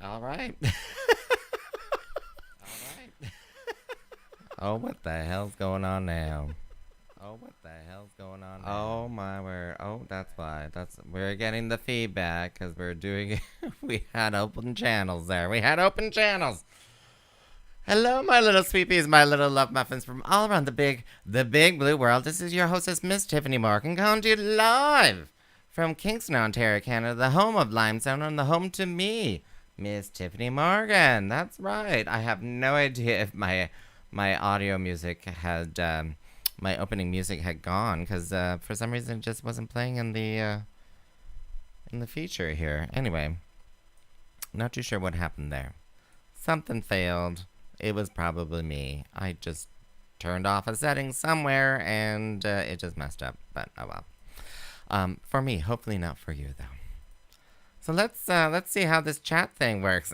All right. All right. Oh, what the hell's going on now? Oh, what the hell's going on now? Oh my word. Oh, that's why. We're getting the feedback because we're doing we had open channels there. We had open channels. Hello, my little sweepies, my little love muffins from all around the big blue world. This is your hostess, Miss Tiffany Morgan, coming to you live from Kingston, Ontario, Canada, the home of Limestone and the home to me, Miss Tiffany Morgan. That's right. I have no idea if my audio music had my opening music had gone because for some reason it just wasn't playing in the feature here. Anyway, not too sure what happened there. Something failed. It was probably me. I just turned off a setting somewhere and it just messed up. But oh well. For me, hopefully not for you though. So let's see how this chat thing works.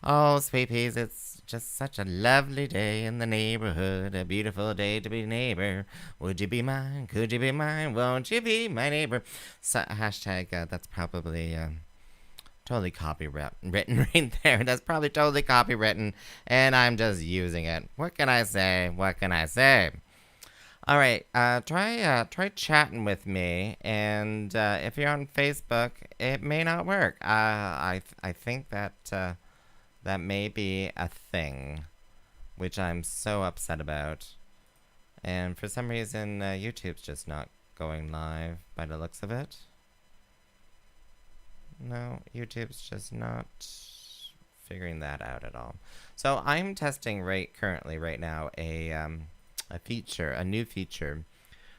Oh, sweet peas, it's just such a lovely day in the neighborhood, a beautiful day to be neighbor. Would you be mine? Could you be mine? Won't you be my neighbor? So, hashtag that's probably totally copywritten right there. That's probably totally copywritten, and I'm just using it. What can I say? What can I say? All right, try chatting with me, and if you're on Facebook, it may not work. I think that that may be a thing, which I'm so upset about. And for some reason, YouTube's just not going live by the looks of it. No, YouTube's just not figuring that out at all. So I'm testing currently right now a new feature.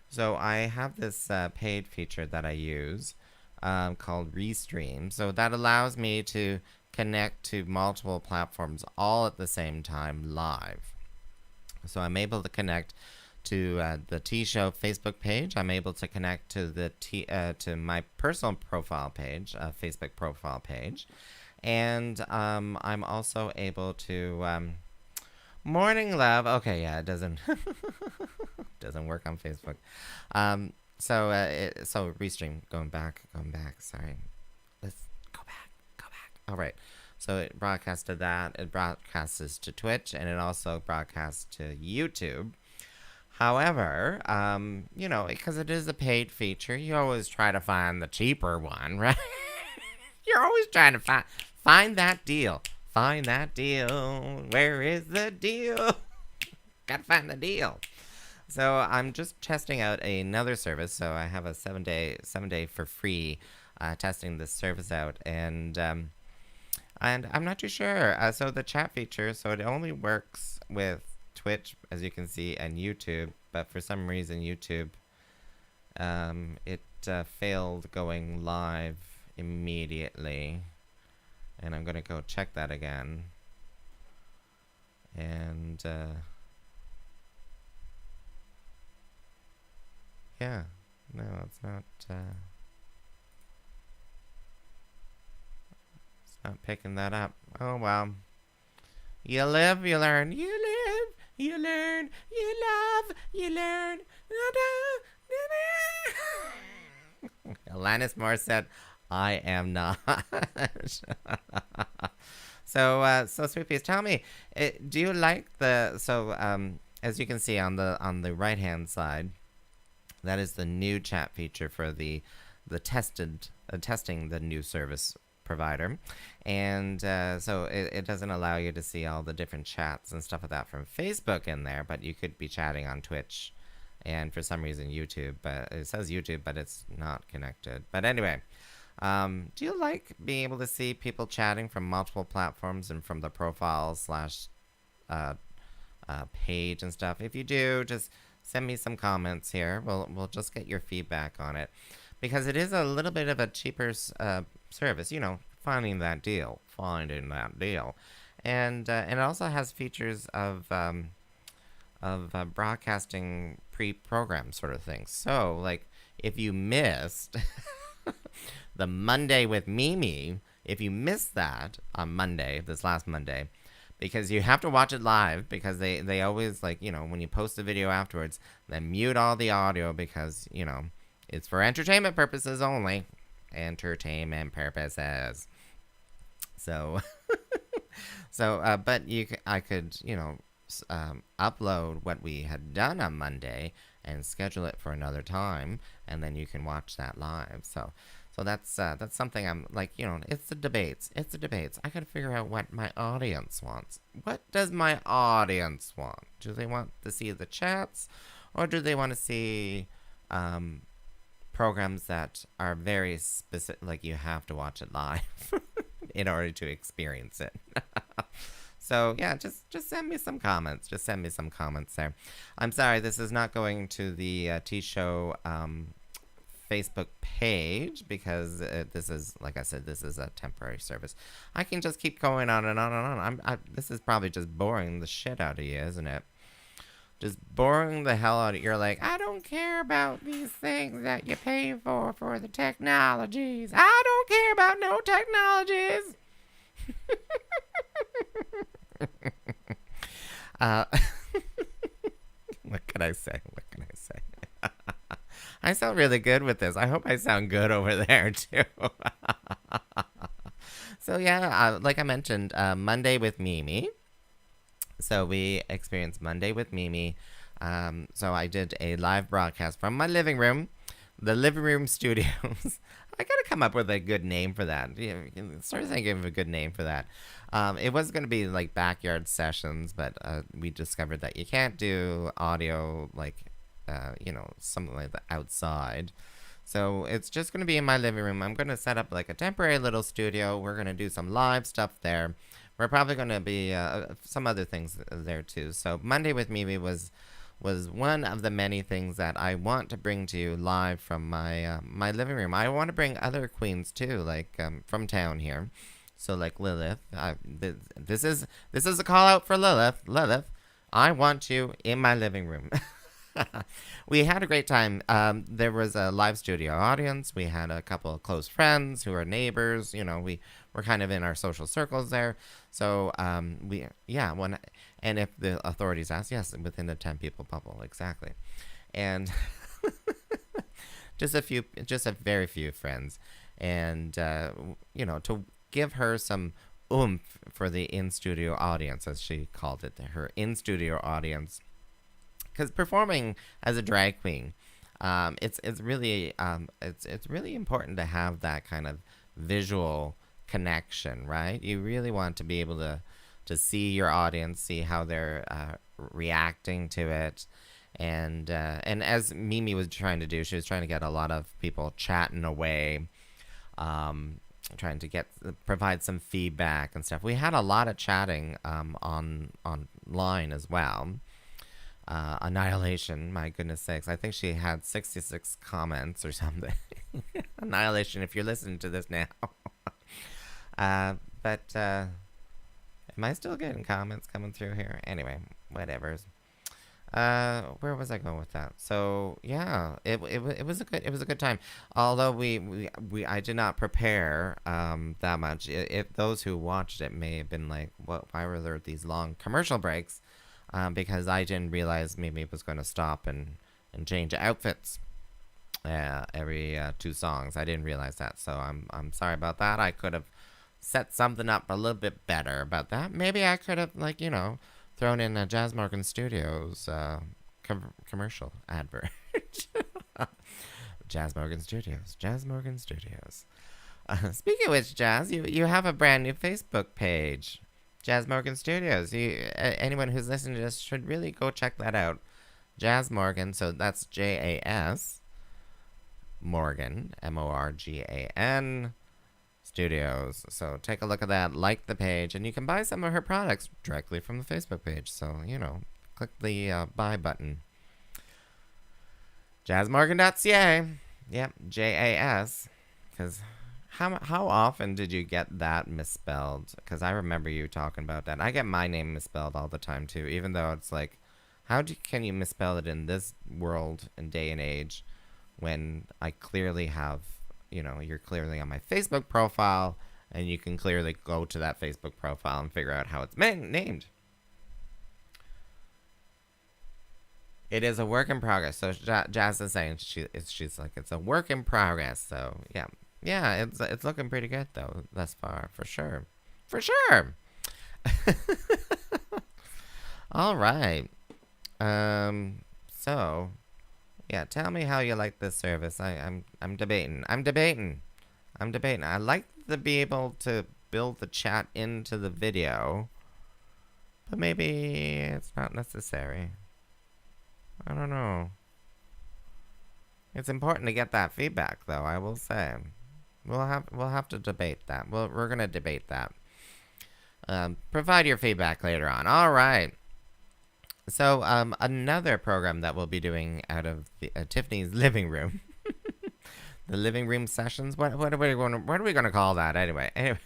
So I have this paid feature that I use called Restream. So that allows me to connect to multiple platforms all at the same time live. So I'm able to connect to the T Show Facebook page. I'm able to connect to to my personal profile page, Facebook profile page, and I'm also able to morning love. Okay, yeah, it doesn't doesn't work on Facebook. So Restream, going back. Sorry, let's go back. All right. So it broadcasts to that. It broadcasts to Twitch, and it also broadcasts to YouTube. However, because it is a paid feature, you always try to find the cheaper one, right? You're always trying to find that deal. Find that deal. Where is the deal? Gotta find the deal. So I'm just testing out another service. So I have a 7-day for free testing this service out, and I'm not too sure. So the chat feature, so it only works with Twitch, as you can see, and YouTube, but for some reason YouTube it failed going live immediately, and I'm gonna go check that again, and yeah, no, it's not picking that up. Oh well, you live, you learn, you live, you learn, you love, you learn. Alanis Morissette, I am not. So Sweepies, tell me, do you like as you can see on the right hand side, that is the new chat feature for the testing the new service provider, and so it doesn't allow you to see all the different chats and stuff like that from Facebook in there, but you could be chatting on Twitch and for some reason YouTube, but it says YouTube, but it's not connected. But anyway, do you like being able to see people chatting from multiple platforms and from the profile slash page and stuff? If you do, just send me some comments here. We'll just get your feedback on it, because it is a little bit of a cheaper service. Finding that deal, and it also has features of broadcasting pre-programmed sort of things. So, like, if you missed the Monday with Mimi, if you missed that on Monday, this last Monday, because you have to watch it live, because they always, like, when you post the video afterwards, they mute all the audio because, it's for entertainment purposes only. Entertainment purposes. So, but I could, upload what we had done on Monday and schedule it for another time, and then you can watch that live. So that's something I'm like, it's the debates. It's the debates. I gotta figure out what my audience wants. What does my audience want? Do they want to see the chats, or do they want to see programs that are very specific, like you have to watch it live in order to experience it? So yeah, just send me some comments. Just send me some comments there. I'm sorry, this is not going to the T Show Facebook page because this is, like I said, this is a temporary service. I can just keep going on and on and on. This is probably just boring the shit out of you, isn't it? Just boring the hell out of you. You're like, I don't care about these things that you pay for the technologies. I don't care about no technologies. What can I say? What can I say? I sound really good with this. I hope I sound good over there too. So yeah, like I mentioned, Monday with Mimi. So we experienced Monday with Mimi. So I did a live broadcast from my living room, the living room studios. I gotta come up with a good name for that. Start thinking of a good name for that. It was gonna be like backyard sessions, but we discovered that you can't do audio like, something like that outside. So it's just gonna be in my living room. I'm gonna set up like a temporary little studio. We're gonna do some live stuff there. We're probably gonna be some other things there too. So Monday with Mimi was one of the many things that I want to bring to you live from my living room. I want to bring other queens too, like from town here. So like Lilith, this is a call out for Lilith. Lilith, I want you in my living room. We had a great time. There was a live studio audience. We had a couple of close friends who are neighbors. We were kind of in our social circles there. So and if the authorities ask, yes, within the 10 people bubble, exactly. And just a very few friends, and to give her some oomph for the in-studio audience, as she called it, her in-studio audience. Because performing as a drag queen, it's really important to have that kind of visual connection, right? You really want to be able to see your audience, see how they're reacting to it, and as Mimi was trying to do, she was trying to get a lot of people chatting away, trying to provide some feedback and stuff. We had a lot of chatting online as well. Annihilation, my goodness sakes. I think she had 66 comments or something. Annihilation, if you're listening to this now. But am I still getting comments coming through here? Anyway, whatever. Where was I going with that? So yeah, it was a good time. Although I did not prepare that much. If those who watched it may have been like, why were there these long commercial breaks? Because I didn't realize Mimi was going to stop and change outfits every 2 songs. I didn't realize that, so I'm sorry about that. I could have set something up a little bit better about that. Maybe I could have thrown in a Jazz Morgan Studios commercial advert. Jazz Morgan Studios. Jazz Morgan Studios. Speaking of which, Jazz, you have a brand new Facebook page. Jazz Morgan Studios. Anyone who's listening to this should really go check that out. Jazz Morgan, so that's JAS Morgan, MORGAN Studios. So take a look at that, like the page, and you can buy some of her products directly from the Facebook page. So, click the buy button. JazzMorgan.ca. Yep, JAS. Because how often did you get that misspelled? Because I remember you talking about that. I get my name misspelled all the time too, even though it's like, can you misspell it in this world and day and age when I clearly have, you're clearly on my Facebook profile, and you can clearly go to that Facebook profile and figure out how it's named. It is a work in progress. So Jazz is saying she's like, it's a work in progress. So yeah, it's looking pretty good though thus far, for sure. For sure. All right. So yeah, tell me how you like this service. I'm debating. I like to be able to build the chat into the video, but maybe it's not necessary. I don't know. It's important to get that feedback, though. I will say, we'll have to debate that. We're gonna debate that. Provide your feedback later on. All right. So another program that we'll be doing out of Tyffanie's living room, the living room sessions. What are we going to call that anyway? Anyway,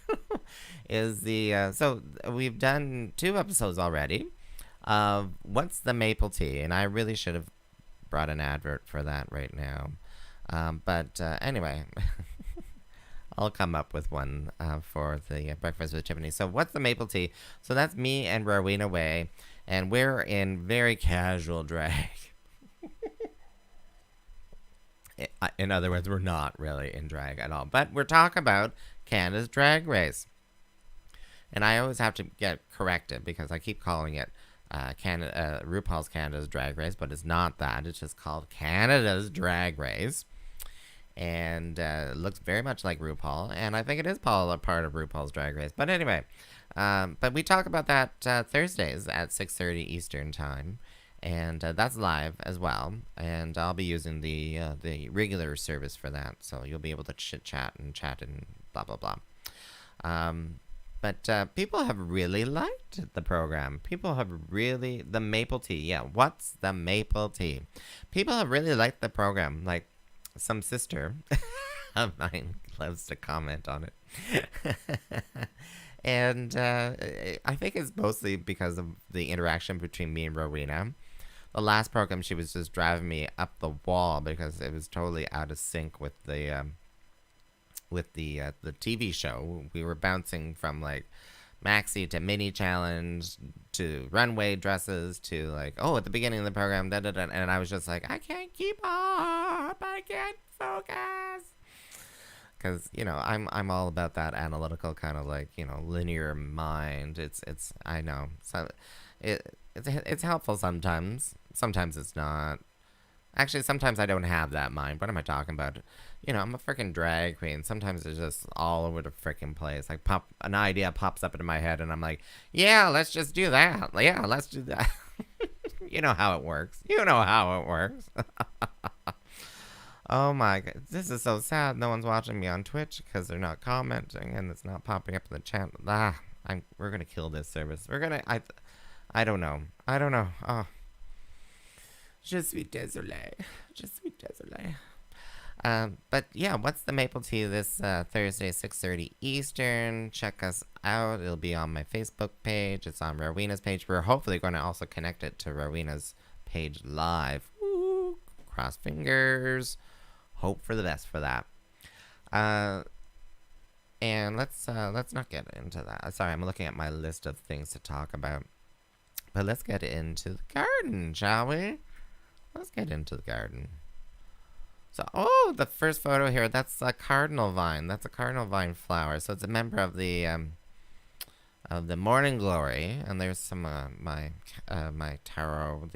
is the so we've done 2 episodes already of what's the maple tea, and I really should have brought an advert for that right now. But anyway, I'll come up with one for the Breakfast with Tyffanie. So what's the maple tea? So that's me and Rowena Way, and we're in very casual drag. In other words, we're not really in drag at all. But we're talking about Canada's Drag Race. And I always have to get corrected because I keep calling it RuPaul's Canada's Drag Race, but it's not that. It's just called Canada's Drag Race. And it looks very much like RuPaul. And I think it is a part of RuPaul's Drag Race. But anyway, but we talk about that Thursdays at 6:30 Eastern Time. And that's live as well. And I'll be using the regular service for that. So you'll be able to chat and blah, blah, blah. But people have really liked the program. People have really... The maple tea. Yeah, what's the maple tea? People have really liked the program. Like, some sister of mine loves to comment on it. And I think it's mostly because of the interaction between me and Rowena. The last program, she was just driving me up the wall because it was totally out of sync with the TV show. We were bouncing from like maxi to mini challenge to runway dresses to like, oh, at the beginning of the program, da da da, and I was just like, I can't keep up, I can't focus, because I'm all about that analytical kind of like linear mind. It's I know, so it's helpful sometimes. Sometimes it's not. Actually, sometimes I don't have that mind. What am I talking about? I'm a freaking drag queen. Sometimes it's just all over the freaking place. Like an idea pops up into my head, and I'm like, yeah, let's just do that. Yeah, let's do that. You know how it works. Oh my god, this is so sad. No one's watching me on Twitch because they're not commenting, and it's not popping up in the chat. We're gonna kill this service. I don't know. Oh. Je suis désolé. But yeah, what's the maple tea this Thursday, 6:30 Eastern? Check us out. It'll be on my Facebook page. It's on Rowena's page. We're hopefully going to also connect it to Rowena's page live. Woo, cross fingers. Hope for the best for that. And let's not get into that. Sorry, I'm looking at my list of things to talk about. But let's get into the garden, shall we? Let's get into the garden. So, the first photo here, that's a cardinal vine. That's a cardinal vine flower. So it's a member of the Morning Glory. And there's some my tarot,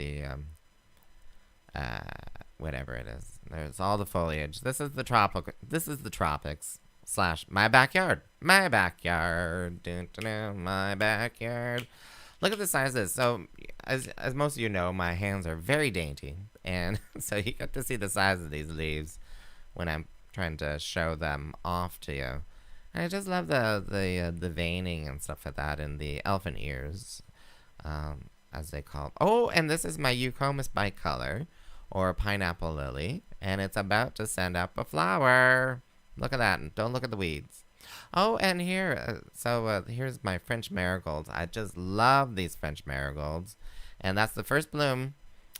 whatever it is. There's all the foliage. This is the tropics / my backyard. My backyard. My backyard. Look at the size of this. So, as most of you know, my hands are very dainty. And so you get to see the size of these leaves when I'm trying to show them off to you. And I just love the veining and stuff like that, and the elephant ears, as they call it. Oh, and this is my Eucomis bicolor, or pineapple lily. And it's about to send up a flower. Look at that. And don't look at the weeds. Oh, and here, here's my French marigolds. I just love these French marigolds. And that's the first bloom.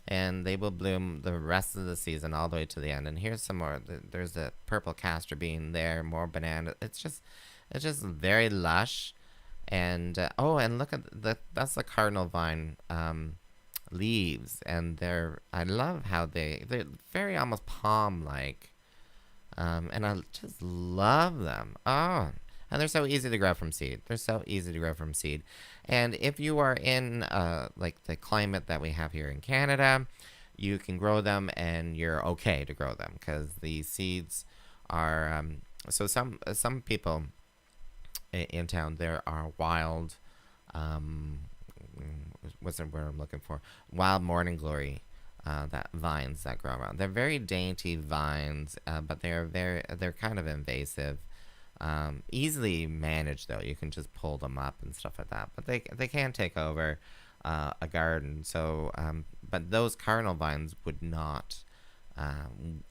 And they will bloom the rest of the season all the way to the end. And here's some more. There's a purple castor bean there, more banana. It's just very lush. And, and look at that's the cardinal vine leaves. And I love how they're very almost palm-like. And I just love them. Oh, and they're so easy to grow from seed. They're so easy to grow from seed. And if you are in like the climate that we have here in Canada, you can grow them and you're okay to grow them because the seeds are so some people in town there are wild what's the word I'm looking for? Wild morning glory that vines that grow around. They're very dainty vines, but they're kind of invasive. Easily managed though. You can just pull them up and stuff like that. But they can take over a garden. So, but those cardinal vines would not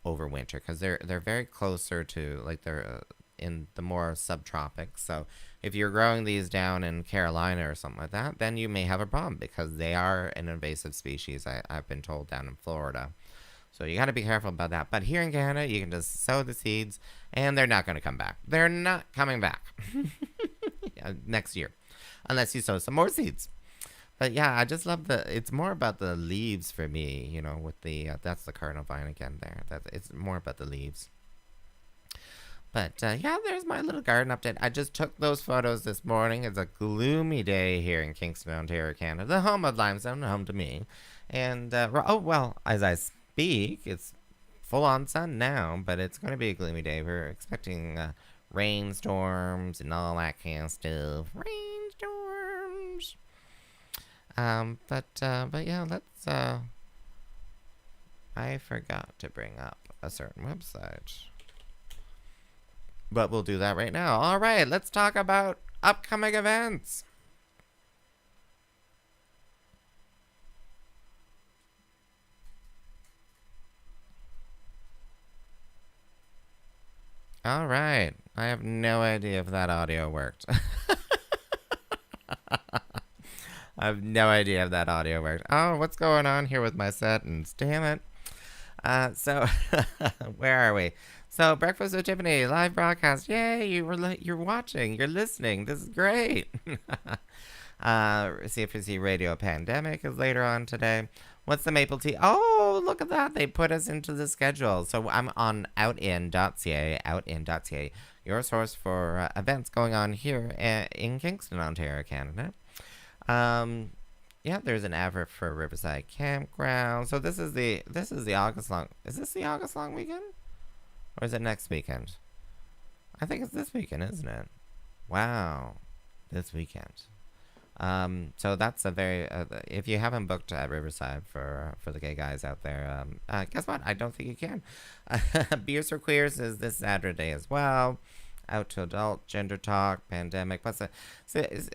overwinter because they're very closer to like they're in the more subtropics. So if you're growing these down in Carolina or something like that, then you may have a problem because they are an invasive species. I've been told down in Florida. So you got to be careful about that. But here in Canada, you can just sow the seeds, and they're not going to come back. They're not coming back next year, unless you sow some more seeds. But yeah, I just love it's more about the leaves for me, you know, with the, that's the cardinal vine again there. It's more about the leaves. But yeah, there's my little garden update. I just took those photos this morning. It's a gloomy day here in Kingston, Ontario, Canada, the home of limestone, home to me. And, oh, well, as I speak, it's full on sun now, but it's going to be a gloomy day. We're expecting rainstorms and all that kind of stuff. Rainstorms. But yeah, let's, I forgot to bring up a certain website. But we'll do that right now. All right, let's talk about upcoming events. All right. I have no idea if that audio worked. I have no idea if that audio worked. Oh, what's going on here with my settings? Damn it. So, where are we? So, Breakfast with Tyffanie, live broadcast. Yay, you're watching, you're listening. This is great. CFC Radio Pandemic is later on today. What's the maple tea? Oh, look at that. They put us into the schedule. So, I'm on outin.ca, your source for events going on here in Kingston, Ontario, Canada. Yeah, there's an advert for Riverside Campground. So this is the August long. Is this the August long weekend? Or is it next weekend? I think it's this weekend, isn't it? Wow. This weekend. So that's a very, if you haven't booked at Riverside for the gay guys out there, guess what? I don't think you can. Beers for Queers is this Saturday as well. Out to Adult, Gender Talk, Pandemic.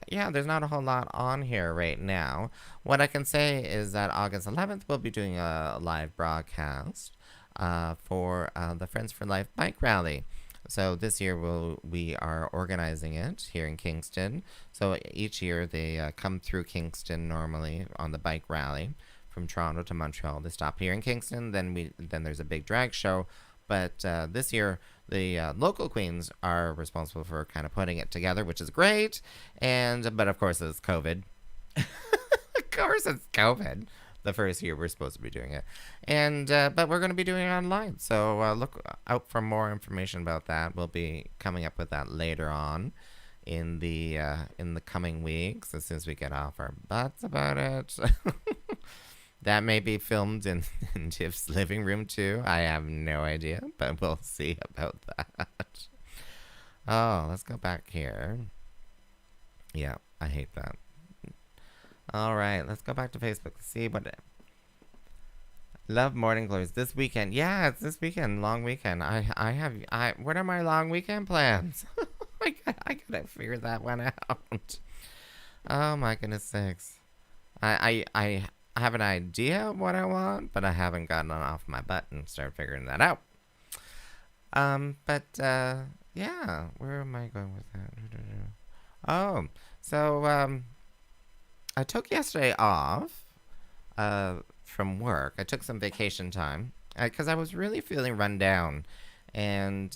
Yeah, there's not a whole lot on here right now. What I can say is that August 11th, we'll be doing a live broadcast for the Friends for Life Bike Rally. So this year we are organizing it here in Kingston. So each year they come through Kingston normally on the bike rally from Toronto to Montreal. They stop here in Kingston. Then there's a big drag show. But this year, the local queens are responsible for kind of putting it together, which is great. But of course, it's COVID. Of course, it's COVID. The first year we're supposed to be doing it, but we're going to be doing it online. So look out for more information about that. We'll be coming up with that later on in the coming weeks as soon as we get off our butts about it. That may be filmed in Tiff's living room too. I have no idea, but we'll see about that. Oh, let's go back here. Yeah, I hate that. All right, let's go back to Facebook. See what. Love Morning Glories this weekend. Yeah, it's this weekend, long weekend. What are my long weekend plans? I gotta figure that one out. Oh my goodness sakes. I have an idea of what I want, but I haven't gotten it off my butt and started figuring that out. Yeah, where am I going with that? Oh, so, I took yesterday off, from work. I took some vacation time, because I was really feeling run down, and,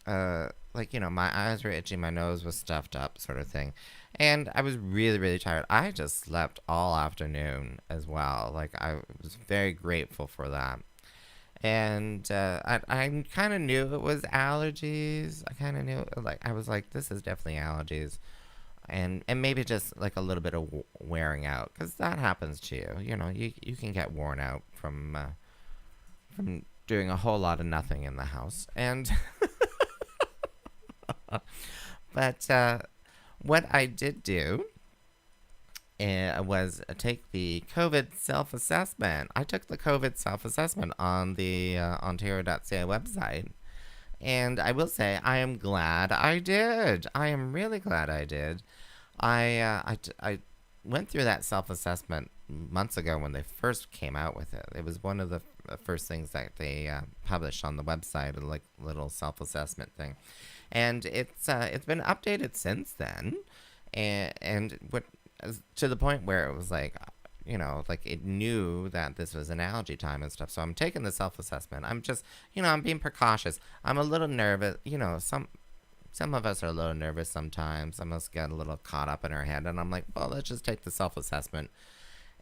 my eyes were itchy, my nose was stuffed up, sort of thing. And I was really, really tired. I just slept all afternoon as well. Like, I was very grateful for that. And I kind of knew it was allergies. I kind of knew, like, I was like, this is definitely allergies. And maybe just like a little bit of wearing out, because that happens to you. You know, you can get worn out from doing a whole lot of nothing in the house. And but what I did do was take the COVID self assessment. I took the COVID self assessment on the Ontario.ca website. And I will say, I am glad I did. I am really glad I did. I went through that self assessment months ago when they first came out with it. It was one of the first things that they published on the website, a like little self assessment thing, and it's been updated since then, and what to the point where it was like, you know, like it knew that this was an allergy time and stuff. So I'm taking the self assessment. I'm just, you know, I'm being precautious. I'm a little nervous. You know, some of us are a little nervous sometimes. Some of us get a little caught up in our head, and I'm like, well, let's just take the self assessment,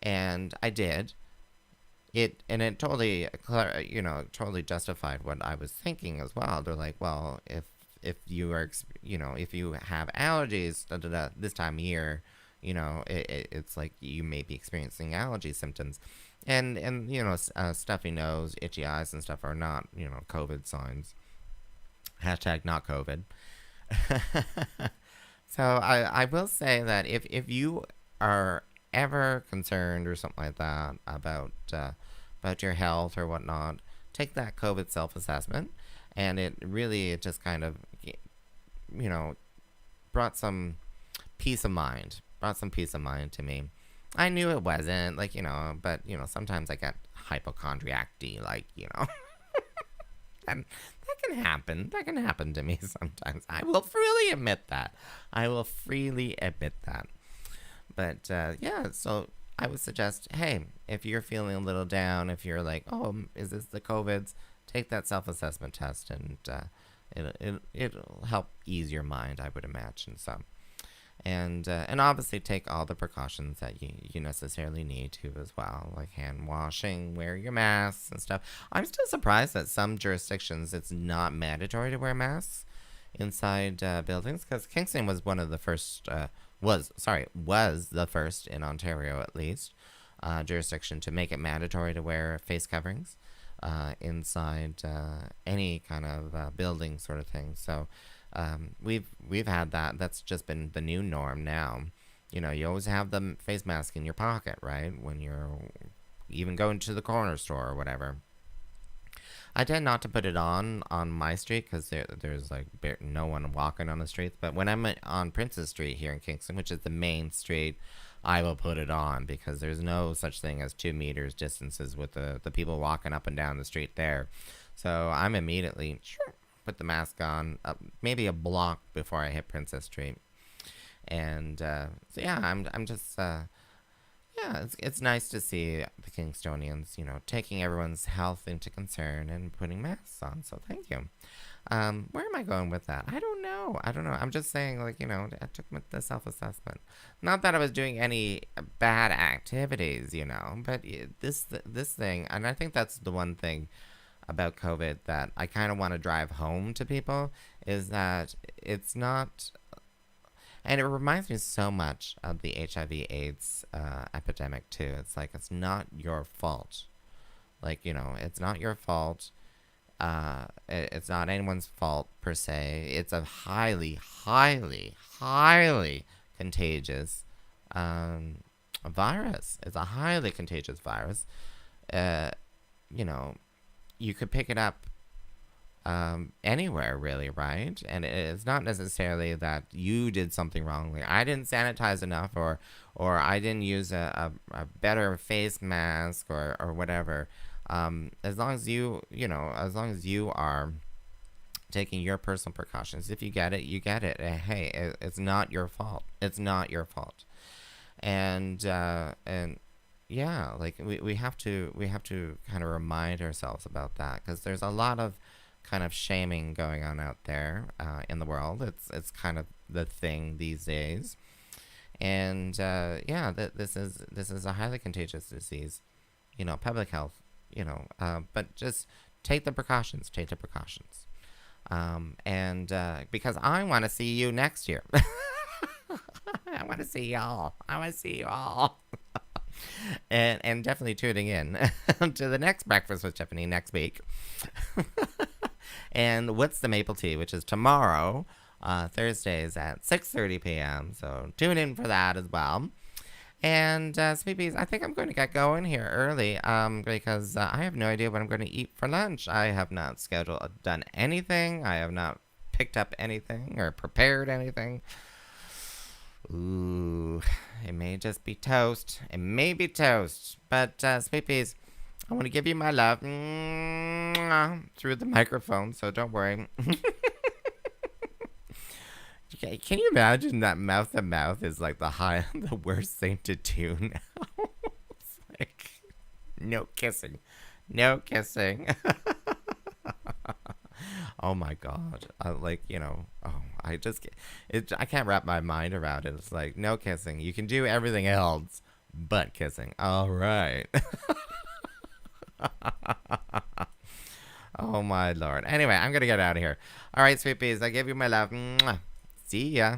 and I did it, and it totally, you know, totally justified what I was thinking as well. They're like, well, if you are, you know, if you have allergies this time of year, you know, it's like you may be experiencing allergy symptoms, and you know, stuffy nose, itchy eyes, and stuff are not, you know, COVID signs. Hashtag not COVID. So I will say that if you are ever concerned or something like that about your health or whatnot, take that COVID self assessment, and it just kind of, you know, brought some peace of mind. Brought some peace of mind to me. I knew it wasn't, like, you know, but you know, sometimes I get hypochondriac-y, like, you know. And that can happen. That can happen to me sometimes. I will freely admit that. I will freely admit that. But yeah, so I would suggest, hey, if you're feeling a little down, if you're like, oh, is this the COVIDs? Take that self-assessment test, and it'll help ease your mind, I would imagine. So, and obviously take all the precautions that you necessarily need to as well, like hand washing, wear your masks and stuff. I'm still surprised that some jurisdictions it's not mandatory to wear masks inside buildings, because Kingston was one of the first was the first in Ontario, at least, jurisdiction to make it mandatory to wear face coverings inside any kind of building sort of thing. So we've had that. That's just been the new norm now. You know, you always have the face mask in your pocket, right? When you're even going to the corner store or whatever. I tend not to put it on my street, because there's like no one walking on the streets. But when I'm on Princess Street here in Kingston, which is the main street, I will put it on, because there's no such thing as 2 meters distances with the people walking up and down the street there. So I'm immediately put the mask on, maybe a block before I hit Princess Street. And so yeah, I'm just yeah, it's nice to see the Kingstonians, you know, taking everyone's health into concern and putting masks on. So thank you. Where am I going with that? I don't know. I'm just saying, like, you know, I took the self-assessment. Not that I was doing any bad activities, you know, but this thing, and I think that's the one thing about COVID that I kind of want to drive home to people, is that it's not, and it reminds me so much of the HIV/AIDS epidemic too. It's like, it's not your fault. Like, you know, it's not your fault. It's not anyone's fault per se. It's a highly, highly, highly contagious virus. It's a highly contagious virus. You know, you could pick it up anywhere, really, right? And it's not necessarily that you did something wrong. Like, I didn't sanitize enough, or I didn't use a better face mask, or whatever. As long as as long as you are taking your personal precautions, if you get it, you get it. Hey, it's not your fault. It's not your fault. And yeah, like we have to kind of remind ourselves about that, because there's a lot of kind of shaming going on out there in the world. It's kind of the thing these days. And yeah, this is a highly contagious disease. You know, public health. You know, but just take the precautions. Take the precautions. And because I want to see you next year. I want to see y'all. I want to see you all. and definitely tuning in to the next Breakfast with Tyffanie next week. And What's the Maple Tea, which is tomorrow, Thursdays at 6:30 p.m. So tune in for that as well. And Sweepies, I think I'm going to get going here early because I have no idea what I'm going to eat for lunch. I have not done anything. I have not picked up anything or prepared anything. Ooh, it may just be toast. It may be toast. But Sweepies, I want to give you my love through the microphone, so don't worry. Can you imagine that mouth to mouth is like the worst thing to do now? It's like, no kissing. No kissing. Oh my God. I can't wrap my mind around it. It's like, no kissing. You can do everything else but kissing. All right. Oh my Lord. Anyway, I'm going to get out of here. All right, Sweepies. I give you my love. Mwah. See ya.